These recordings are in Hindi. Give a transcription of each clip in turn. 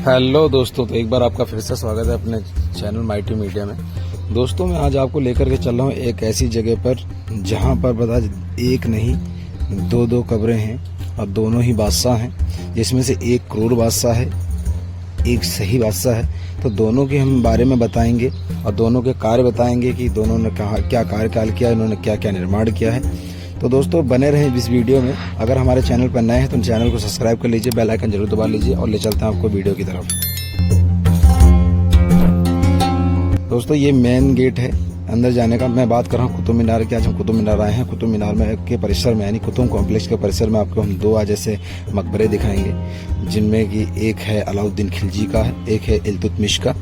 हेलो दोस्तों, तो एक बार आपका फिर से स्वागत है अपने चैनल माइटी मीडिया में। दोस्तों, मैं आज आपको लेकर के चल रहा हूँ एक ऐसी जगह पर जहाँ पर बता एक नहीं दो कब्रें हैं और दोनों ही बादशाह हैं, जिसमें से एक क्रूर बादशाह है, एक सही बादशाह है। तो दोनों के हम बारे में बताएंगे और दोनों के कार्य बताएंगे कि दोनों ने क्या कार्यकाल किया, इन्होंने क्या क्या निर्माण किया है। तो दोस्तों, बने रहें इस वीडियो में। अगर हमारे चैनल पर नए हैं तो चैनल को सब्सक्राइब कर लीजिए, बेल आइकन जरूर दबा लीजिए और ले चलते हैं आपको वीडियो की तरफ। दोस्तों, ये मेन गेट है अंदर जाने का। मैं बात कर रहा हूँ कुतुब मीनार की। आज हम कुतुब मीनार आए हैं। कुतुब मीनार में के परिसर में यानी कुतुब कॉम्प्लेक्स के परिसर में आपको हम दो आज ऐसे मकबरे दिखाएंगे, जिनमें कि एक है अलाउद्दीन खिलजी का है, एक है इल्तुतमिश का,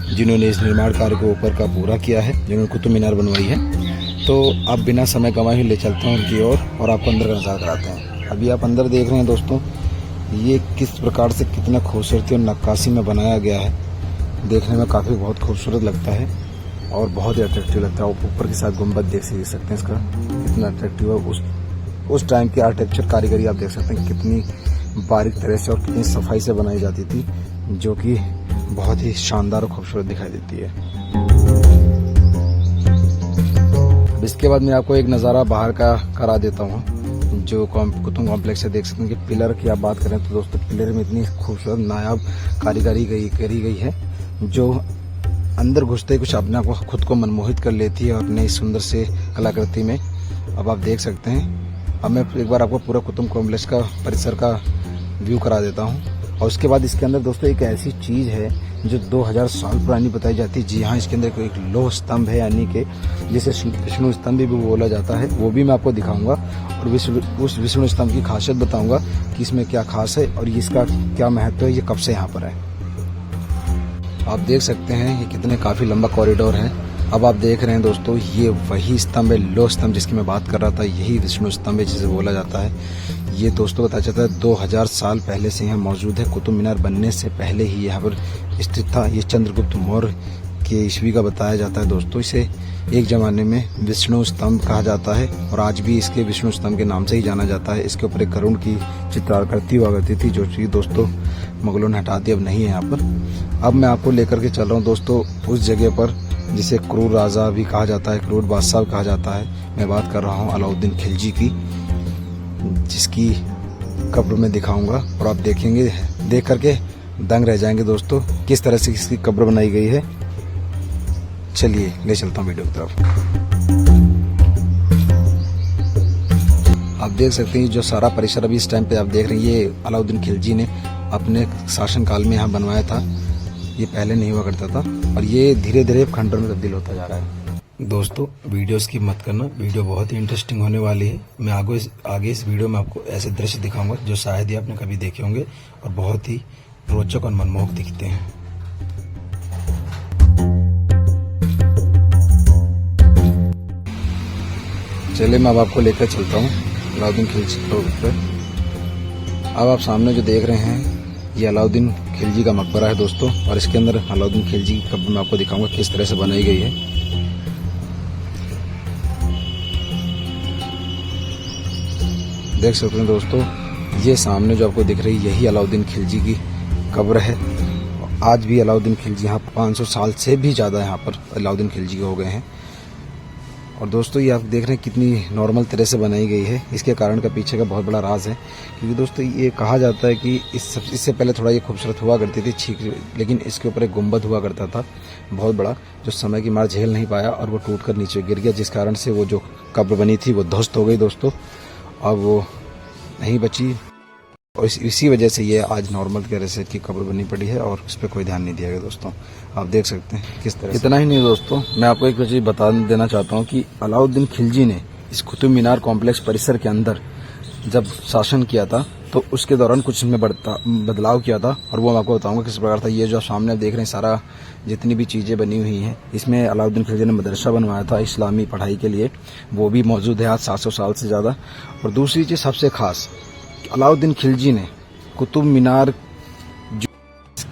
जिन्होंने इस निर्माण कार्य को ऊपर का पूरा किया है, जिन्होंने कुतुब मीनार बनवाई है। तो अब बिना समय गंवाए ले चलते हैं उनकी ओर और आपको अंदर का नज़ारा कराते हैं। अभी आप अंदर देख रहे हैं दोस्तों, ये किस प्रकार से कितना खूबसूरती और नक्काशी में बनाया गया है। देखने में काफ़ी बहुत खूबसूरत लगता है और बहुत ही अट्रैक्टिव लगता है। ऊपर के साथ गुंबद देख सकते हैं, इसका कितना अट्रैक्टिव है। उस टाइम की आर्किटेक्चर कारीगरी आप देख सकते हैं कितनी बारीक तरह से और कितनी सफाई से बनाई जाती थी, जो कि बहुत ही शानदार और खूबसूरत दिखाई देती है। इसके बाद मैं आपको एक नज़ारा बाहर का करा देता हूँ, जो कुतुब कॉम्प्लेक्स से देख सकते हैं कि पिलर की आप बात करें तो दोस्तों, पिलर में इतनी खूबसूरत नायाब कारीगरी करी गई है, जो अंदर घुसते ही कुछ अपने आप को खुद को मनमोहित कर लेती है अपने इस सुंदर से कलाकृति में। अब आप देख सकते हैं। अब मैं एक बार आपको पूरा कुतुब कॉम्प्लेक्स का परिसर का व्यू करा देता हूँ। और उसके बाद इसके अंदर दोस्तों एक ऐसी चीज़ है जो 2000 साल पुरानी बताई जाती है। जी हाँ, इसके अंदर एक लोह स्तंभ है, यानी कि जिसे विष्णु स्तंभ भी बोला जाता है, वो भी मैं आपको दिखाऊंगा। और उस विष्णु स्तंभ की खासियत बताऊंगा कि इसमें क्या खास है और इसका क्या महत्व है, ये कब से यहाँ पर है। आप देख सकते हैं ये कितने काफ़ी लंबा कॉरिडोर है। अब आप देख रहे हैं दोस्तों, ये वही स्तंभ है, लोह स्तंभ जिसकी मैं बात कर रहा था, यही विष्णु स्तंभ है जिसे बोला जाता है। ये दोस्तों बताया जाता है 2000 साल पहले से यहाँ मौजूद है। कुतुब मीनार बनने से पहले ही यहाँ पर स्थित था। ये चंद्रगुप्त मौर्य के ईस्वी का बताया जाता है दोस्तों। इसे एक ज़माने में विष्णु स्तंभ कहा जाता है और आज भी इसके विष्णु स्तंभ के नाम से ही जाना जाता है। इसके ऊपर एक गरुड़ की चित्राकृति हुआ करती थी, जो कि दोस्तों मुगलों ने हटा दी, अब नहीं है यहाँ पर। अब मैं आपको लेकर के चल रहा हूँ दोस्तों उस जगह पर जिसे क्रूर राजा भी कहा जाता है, क्रूर बादशाह कहा जाता है। मैं बात कर रहा हूँ अलाउद्दीन खिलजी की, जिसकी कब्र में दिखाऊंगा और आप देखेंगे, देख करके दंग रह जाएंगे दोस्तों, किस तरह से इसकी कब्र बनाई गई है। चलिए ले चलता हूँ वीडियो की तरफ। आप देख सकते हैं जो सारा परिसर अभी इस टाइम पे आप देख रहे हैं, ये अलाउद्दीन खिलजी ने अपने शासनकाल में यहाँ बनवाया था। ये पहले नहीं हुआ करता था और ये धीरे धीरे खंडर में तब्दील होता जा रहा है। दोस्तों, वीडियो स्किप मत करना, वीडियो बहुत ही इंटरेस्टिंग होने वाली है। मैं आगे इस वीडियो में आपको ऐसे दृश्य दिखाऊंगा जो शायद ही आपने कभी देखे होंगे और बहुत ही रोचक और मनमोहक दिखते हैं। चलिए मैं अब आपको लेकर चलता हूँ अलाउद्दीन खिलजी पर। अब आप सामने जो देख रहे हैं, ये अलाउद्दीन खिलजी का मकबरा है दोस्तों, और इसके अंदर अलाउद्दीन खिलजी की कब्र मैं आपको दिखाऊंगा किस तरह से बनाई गई है। देख सकते हैं दोस्तों, ये सामने जो आपको दिख रही है, यही अलाउद्दीन खिलजी की कब्र है। आज भी अलाउद्दीन खिलजी यहाँ 500 साल से भी ज़्यादा यहाँ पर अलाउद्दीन खिलजी हो गए हैं। और दोस्तों, ये आप देख रहे हैं कितनी नॉर्मल तरह से बनाई गई है। इसके कारण का पीछे का बहुत बड़ा राज है, क्योंकि दोस्तों ये कहा जाता है कि इससे पहले थोड़ा ये खूबसूरत हुआ करती थी ठीक, लेकिन इसके ऊपर एक गुंबद हुआ करता था बहुत बड़ा, जो समय की मार झेल नहीं पाया और वो टूटकर नीचे गिर गया, जिस कारण से वो जो कब्र बनी थी वो ध्वस्त हो गई दोस्तों। अब वो नहीं बची और इसी वजह से ये आज नॉर्मल तरह से की कब्र बनी पड़ी है और उस पर कोई ध्यान नहीं दिया गया दोस्तों। आप देख सकते हैं किस तरह। इतना ही नहीं दोस्तों, मैं आपको एक चीज़ बता देना चाहता हूँ कि अलाउद्दीन खिलजी ने इस कुतुब मीनार कॉम्प्लेक्स परिसर के अंदर जब शासन किया था तो उसके दौरान कुछ इसमें बदलाव किया था, और वो मैं आपको बताऊंगा किस प्रकार था। ये जो सामने आप देख रहे हैं, सारा जितनी भी चीज़ें बनी हुई हैं, इसमें अलाउद्दीन खिलजी ने मदरसा बनवाया था इस्लामी पढ़ाई के लिए, वो भी मौजूद है आज 700 साल से ज़्यादा। और दूसरी चीज़ सबसे खास, अलाउद्दीन खिलजी ने कुतुब मीनार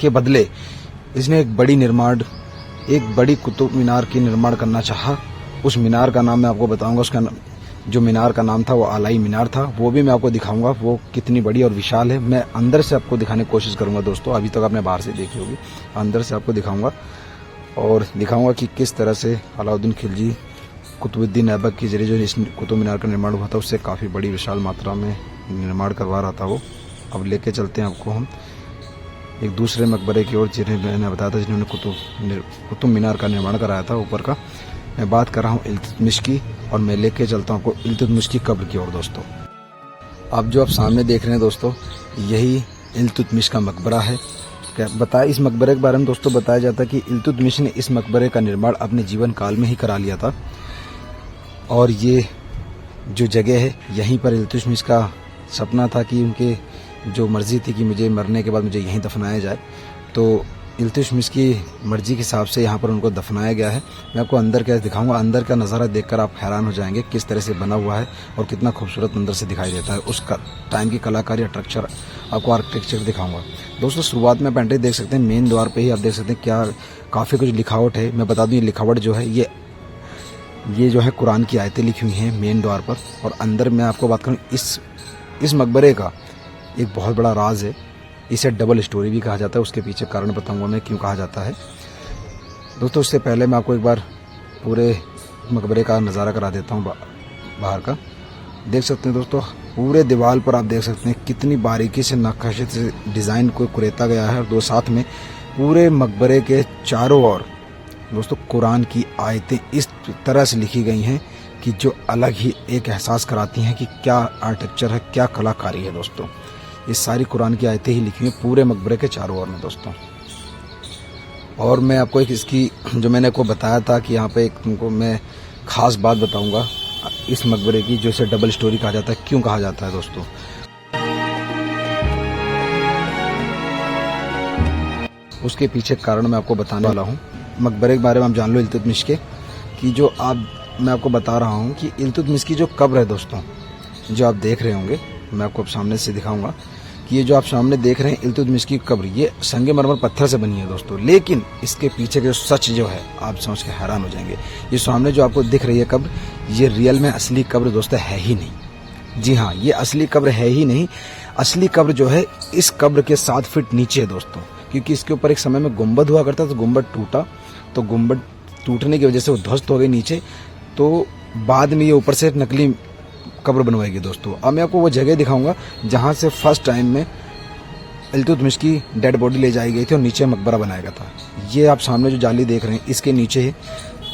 के बदले इसने एक बड़ी कुतुब मीनार की निर्माण करना चाहा। उस मीनार का नाम मैं आपको बताऊंगा, उसका जो मीनार का नाम था वो अलाई मीनार था, वो भी मैं आपको दिखाऊंगा वो कितनी बड़ी और विशाल है। मैं अंदर से आपको दिखाने की कोशिश करूंगा दोस्तों, अभी तक आपने बाहर से देखी होगी, अंदर से आपको दिखाऊंगा और दिखाऊंगा कि किस तरह से अलाउद्दीन खिलजी कुतुबुद्दीन ऐबक के जरिए जो इस कुतुब मीनार का निर्माण हुआ था उससे काफ़ी बड़ी विशाल मात्रा में निर्माण करवा रहा था वो। अब लेके चलते हैं आपको हम एक दूसरे मकबरे की ओर जिन्हें मैंने बताया था, जिन्होंने कुतुब मीनार का निर्माण कराया था ऊपर का। मैं बात कर रहा हूँ इल्तुतमिश की और मैं लेके चलता हूँ आपको इल्तुतमिश की कब्र की ओर दोस्तों। अब जो आप सामने देख रहे हैं दोस्तों, यही इल्तुतमिश का मकबरा है। बताया इस मकबरे के बारे में दोस्तों बताया जाता है कि इल्तुतमिश ने इस मकबरे का निर्माण अपने जीवन काल में ही करा लिया था और ये जो जगह है यहीं पर इल्तुतमिश का सपना था कि उनके जो मर्जी थी कि मुझे मरने के बाद मुझे यहीं दफनाया जाए, तो इल्तुतमिश की मर्जी के हिसाब से यहाँ पर उनको दफनाया गया है। मैं आपको अंदर का दिखाऊंगा, अंदर का नज़ारा देखकर आप हैरान हो जाएंगे किस तरह से बना हुआ है और कितना खूबसूरत अंदर से दिखाई देता है। उसका टाइम की कलाकारी स्ट्रक्चर आपको आर्किटेक्चर दिखाऊंगा दोस्तों। शुरुआत में आप एंट्री देख सकते हैं, मेन द्वार पर ही आप देख सकते हैं क्या काफ़ी कुछ लिखावट है। मैं बता दूँ ये लिखावट जो है ये जो है कुरान की आयतें लिखी हुई हैं मेन द्वार पर। और अंदर मैं आपको बात करूँ इस मकबरे का एक बहुत बड़ा राज है, इसे डबल स्टोरी भी कहा जाता है। उसके पीछे कारण बताऊंगा मैं क्यों कहा जाता है दोस्तों। उससे पहले मैं आपको एक बार पूरे मकबरे का नज़ारा करा देता हूँ बाहर का। देख सकते हैं दोस्तों, पूरे दीवार पर आप देख सकते हैं कितनी बारीकी से नक्काशी से डिज़ाइन को कुरेदा गया है। और दो साथ में पूरे मकबरे के चारों ओर दोस्तों कुरान की आयतें इस तरह से लिखी गई हैं कि जो अलग ही एक एहसास कराती हैं कि क्या आर्किटेक्चर है, क्या कलाकारी है दोस्तों। ये सारी कुरान की आयतें ही लिखी हैं पूरे मकबरे के चारों ओर में दोस्तों। और मैं आपको एक इसकी जो मैंने आपको बताया था कि यहाँ पे एक तुमको मैं ख़ास बात बताऊंगा इस मकबरे की, जो इसे डबल स्टोरी कहा जाता है। क्यों कहा जाता है दोस्तों, उसके पीछे कारण मैं आपको बताने वाला हूँ। मकबरे के बारे में आप जान लो इल्तुतमिश के कि जो मैं आपको बता रहा हूँ कि इल्तुतमिश की जो कब्र है दोस्तों, जो आप देख रहे होंगे, मैं आपको अब सामने से दिखाऊंगा कि ये जो आप सामने देख रहे हैं इल्तुतमिश की कब्र, ये संगमरमर पत्थर से बनी है दोस्तों। लेकिन इसके पीछे के सच जो है आप समझ के हैरान हो जाएंगे। ये सामने जो आपको दिख रही है कब्र, ये रियल में असली कब्र दोस्तों है ही नहीं। जी हाँ, ये असली कब्र है ही नहीं। असली कब्र जो है इस कब्र के 7 फीट नीचे है दोस्तों, क्योंकि इसके ऊपर एक समय में गुम्बद हुआ करता, तो गुम्बद टूटा, तो गुम्बद टूटने की वजह से वो ध्वस्त हो गई नीचे, तो बाद में ये ऊपर से नकली कब्र बनवाएगी दोस्तों। अब मैं आपको वो जगह दिखाऊंगा जहां से फर्स्ट टाइम में इल्तुतमिश की डेड बॉडी ले जाई गई थी और नीचे मकबरा बनाया गया था। ये आप सामने जो जाली देख रहे हैं, इसके नीचे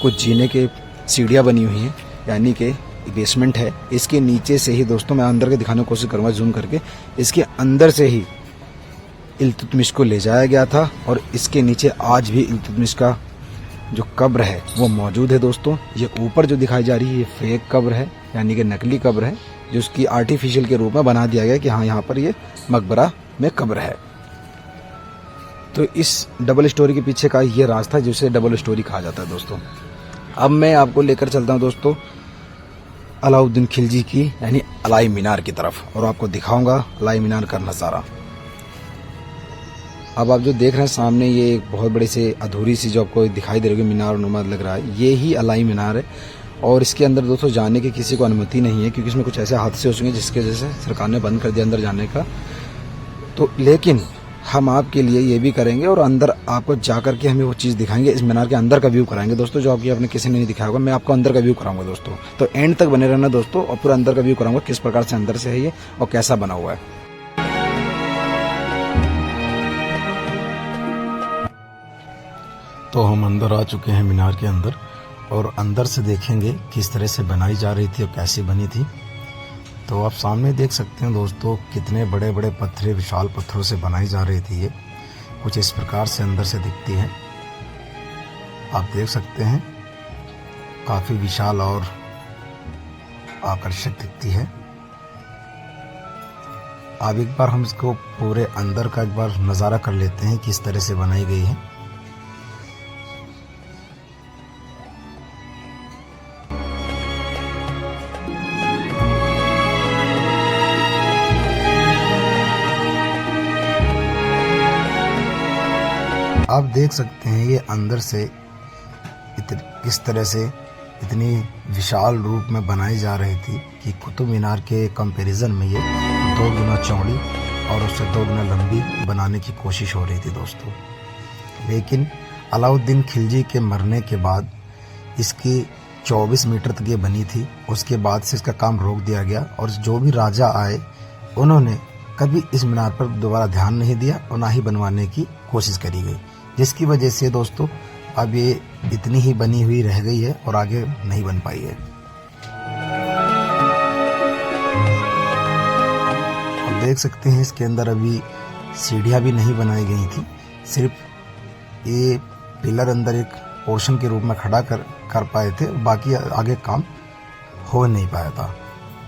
कुछ जीने के सीढ़ियाँ बनी हुई हैं, यानी कि बेसमेंट है। इसके नीचे से ही दोस्तों मैं अंदर के दिखाने की कोशिश करूँगा जूम करके, इसके अंदर से ही इल्तुतमिश को ले जाया गया था। और इसके नीचे आज भी इल्तुतमिश का जो कब्र है वो मौजूद है दोस्तों। ये ऊपर जो दिखाई जा रही है ये फेक कब्र है, यानी कि नकली कब्र है, जो उसकी आर्टिफिशियल के रूप में बना दिया गया कि हाँ यहाँ पर ये मकबरा में कब्र है। तो इस डबल स्टोरी के पीछे का ये राज था जिसे डबल स्टोरी कहा जाता है दोस्तों। अब मैं आपको लेकर चलता हूँ दोस्तों अलाउद्दीन खिलजी की यानी अलाई मीनार की तरफ और आपको दिखाऊंगा अलाई मीनार का नज़ारा। अब आप जो देख रहे हैं सामने, ये एक बहुत बड़ी सी अधूरी सी जो आपको दिखाई दे रही है मीनार नुमा लग रहा है, ये ही अलाई मीनार है। और इसके अंदर दोस्तों जाने की किसी को अनुमति नहीं है, क्योंकि इसमें कुछ ऐसे हादसे हो चुके हैं जिसकी वजह से सरकार ने बंद कर दिया अंदर जाने का। तो लेकिन हम आपके लिए ये भी करेंगे और अंदर आपको जा करके हमें वो चीज़ दिखाएंगे, इस मीनार के अंदर का व्यू कराएंगे दोस्तों, जो आपकी आपने किसी ने नहीं दिखाया होगा। मैं आपको अंदर का व्यू कराऊंगा दोस्तों, तो एंड तक बने रहना दोस्तों, और पूरा अंदर का व्यू कराऊंगा किस प्रकार से अंदर से है ये और कैसा बना हुआ है। तो हम अंदर आ चुके हैं मीनार के अंदर, और अंदर से देखेंगे किस तरह से बनाई जा रही थी और कैसी बनी थी। तो आप सामने देख सकते हैं दोस्तों कितने बड़े बड़े पत्थर, विशाल पत्थरों से बनाई जा रही थी। ये कुछ इस प्रकार से अंदर से दिखती है, आप देख सकते हैं, काफ़ी विशाल और आकर्षक दिखती है। अब एक बार हम इसको पूरे अंदर का एक बार नज़ारा कर लेते हैं किस तरह से बनाई गई है। आप देख सकते हैं ये अंदर से किस तरह से इतनी विशाल रूप में बनाई जा रही थी कि कुतुब मीनार के कंपैरिजन में ये 2 गुना चौड़ी और उससे 2 गुना लंबी बनाने की कोशिश हो रही थी दोस्तों। लेकिन अलाउद्दीन खिलजी के मरने के बाद इसकी 24 मीटर तक ये बनी थी। उसके बाद से इसका काम रोक दिया गया और जो भी राजा आए उन्होंने कभी इस मीनार पर दोबारा ध्यान नहीं दिया और ना ही बनवाने की कोशिश करी गई, जिसकी वजह से दोस्तों अब ये इतनी ही बनी हुई रह गई है और आगे नहीं बन पाई है। आप देख सकते हैं इसके अंदर अभी सीढ़ियां भी नहीं बनाई गई थी, सिर्फ ये पिलर अंदर एक पोर्शन के रूप में खड़ा कर पाए थे, बाकी आगे काम हो नहीं पाया था।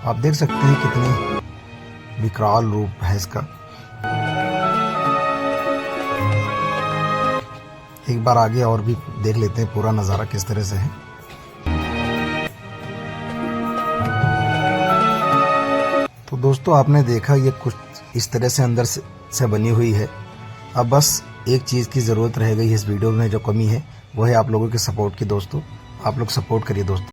आप देख सकते हैं कितनी विकराल रूप है इसका। एक बार आगे और भी देख लेते हैं पूरा नज़ारा किस तरह से है। तो दोस्तों आपने देखा ये कुछ इस तरह से अंदर से बनी हुई है। अब बस एक चीज़ की ज़रूरत रह गई है इस वीडियो में, जो कमी है वो है आप लोगों के सपोर्ट की। दोस्तों आप लोग सपोर्ट करिए दोस्तों।